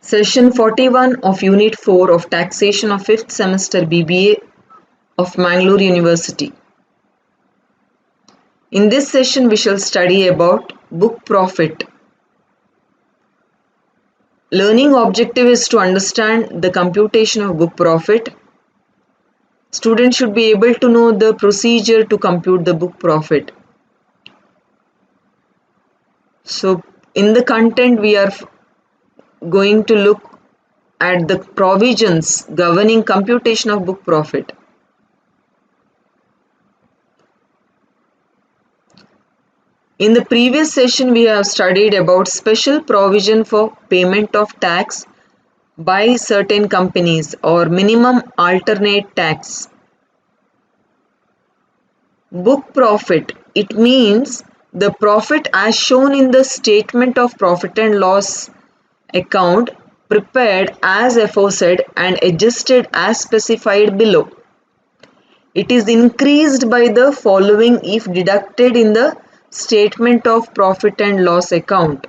Session 41 of Unit 4 of Taxation of 5th Semester BBA of Mangalore University. In this session we shall study about book profit. Learning objective is to understand the computation of book profit. Students should be able to know the procedure to compute the book profit. So in the content we are going to look at the provisions governing computation of book profit. In the previous session we have studied about special provision for payment of tax by certain companies or minimum alternate tax. Book profit, it means the profit as shown in the statement of profit and loss account prepared as aforesaid and adjusted as specified below. It is increased by the following if deducted in the statement of profit and loss account.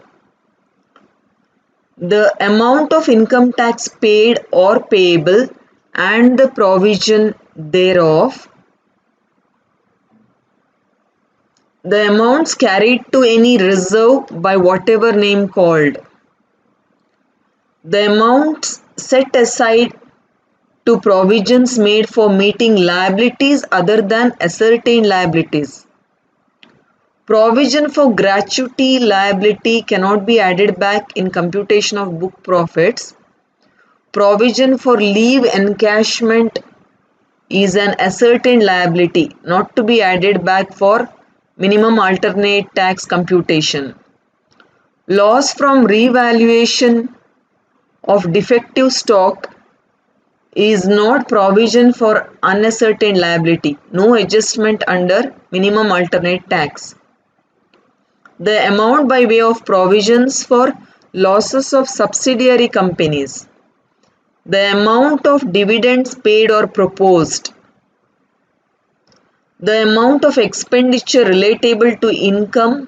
The amount of income tax paid or payable and the provision thereof. The amounts carried to any reserve by whatever name called. The amounts set aside to provisions made for meeting liabilities other than ascertained liabilities. Provision for gratuity liability cannot be added back in computation of book profits. Provision for leave encashment is an ascertained liability, not to be added back for minimum alternate tax computation. Loss from revaluation of defective stock is not provision for unascertained liability, no adjustment under minimum alternate tax. The amount by way of provisions for losses of subsidiary companies. The amount of dividends paid or proposed. The amount of expenditure relatable to income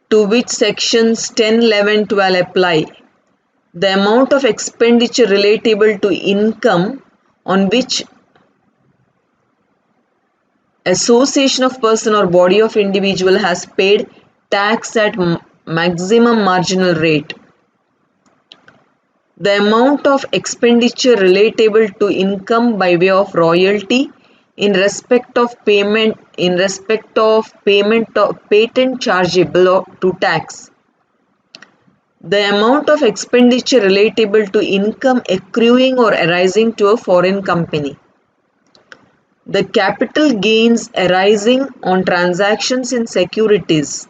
to which sections 10, 11, 12 apply. The amount of expenditure relatable to income on which association of person or body of individual has paid tax at maximum marginal rate. The amount of expenditure relatable to income by way of royalty in respect of payment of patent chargeable to tax. The amount of expenditure relatable to income accruing or arising to a foreign company. The capital gains arising on transactions in securities.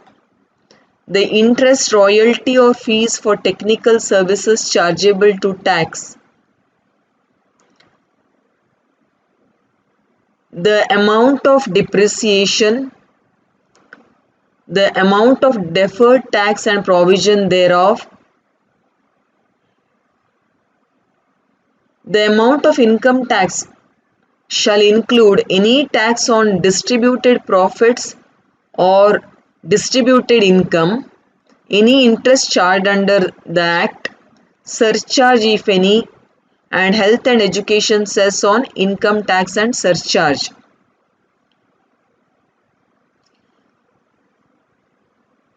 The interest, royalty or fees for technical services chargeable to tax. The amount of depreciation. The amount of deferred tax and provision thereof. The amount of income tax shall include any tax on distributed profits or distributed income, any interest charged under the Act, surcharge if any, and health and education cess on income tax and surcharge.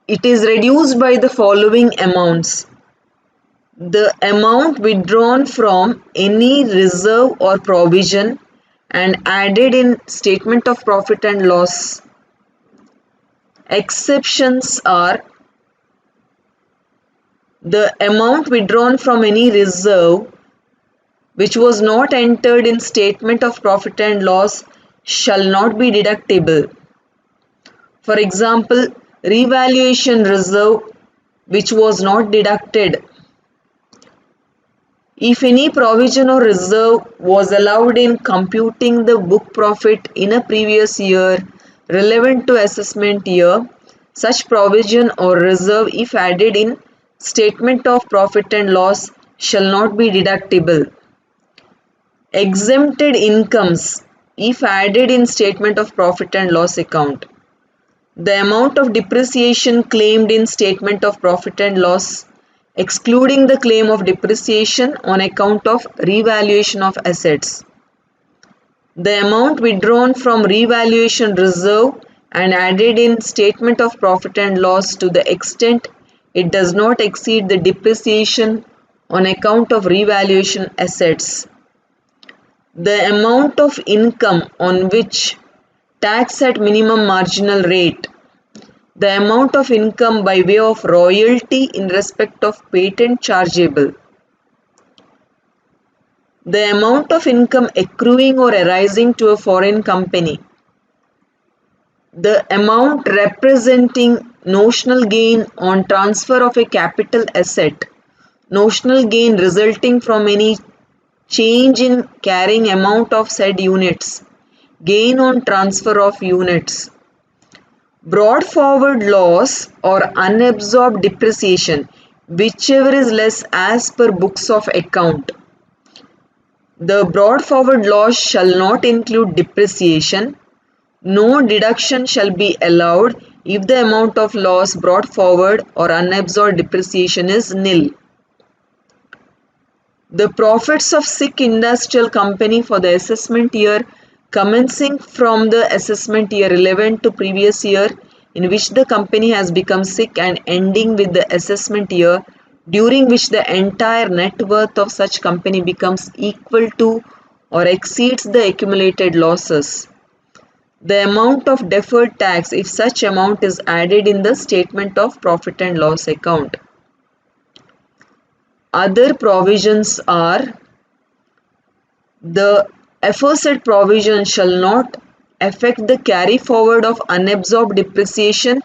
It is reduced by the following amounts. The amount withdrawn from any reserve or provision and added in statement of profit and loss. Exceptions are the amount withdrawn from any reserve which was not entered in statement of profit and loss shall not be deductible. For example, revaluation reserve which was not deducted. If any provision or reserve was allowed in computing the book profit in a previous year relevant to assessment year, such provision or reserve if added in statement of profit and loss shall not be deductible. Exempted incomes if added in statement of profit and loss account. The amount of depreciation claimed in statement of profit and loss excluding the claim of depreciation on account of revaluation of assets. The amount withdrawn from revaluation reserve and added in statement of profit and loss to the extent it does not exceed the depreciation on account of revaluation assets. The amount of income on which tax at minimum marginal rate. The amount of income by way of royalty in respect of patent chargeable. The amount of income accruing or arising to a foreign company. The amount representing notional gain on transfer of a capital asset. Notional gain resulting from any change in carrying amount of said units. Gain on transfer of units. Brought forward loss or unabsorbed depreciation, whichever is less as per books of account. The brought forward loss shall not include depreciation. No deduction shall be allowed if the amount of loss brought forward or unabsorbed depreciation is nil. The profits of SIC Industrial Company for the assessment year commencing from the assessment year relevant to previous year in which the company has become SIC and ending with the assessment year during which the entire net worth of such company becomes equal to or exceeds the accumulated losses. The amount of deferred tax if such amount is added in the statement of profit and loss account. Other provisions are the aforesaid provision shall not affect the carry forward of unabsorbed depreciation,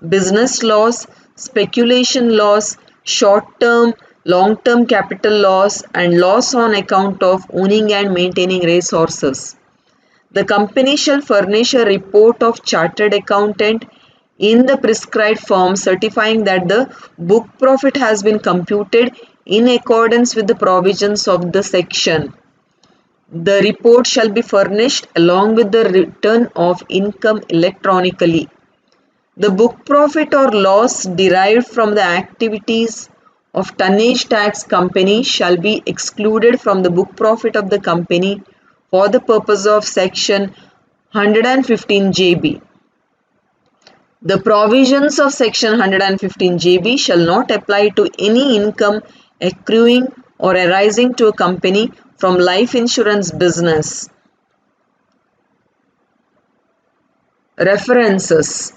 business loss, speculation loss, short-term, long-term capital loss and loss on account of owning and maintaining racehorses. The company shall furnish a report of chartered accountant in the prescribed form certifying that the book profit has been computed in accordance with the provisions of the section. The report shall be furnished along with the return of income electronically. The book profit or loss derived from the activities of tonnage tax company shall be excluded from the book profit of the company for the purpose of section 115 JB. The provisions of section 115 JB shall not apply to any income accruing or arising to a company from life insurance business. References.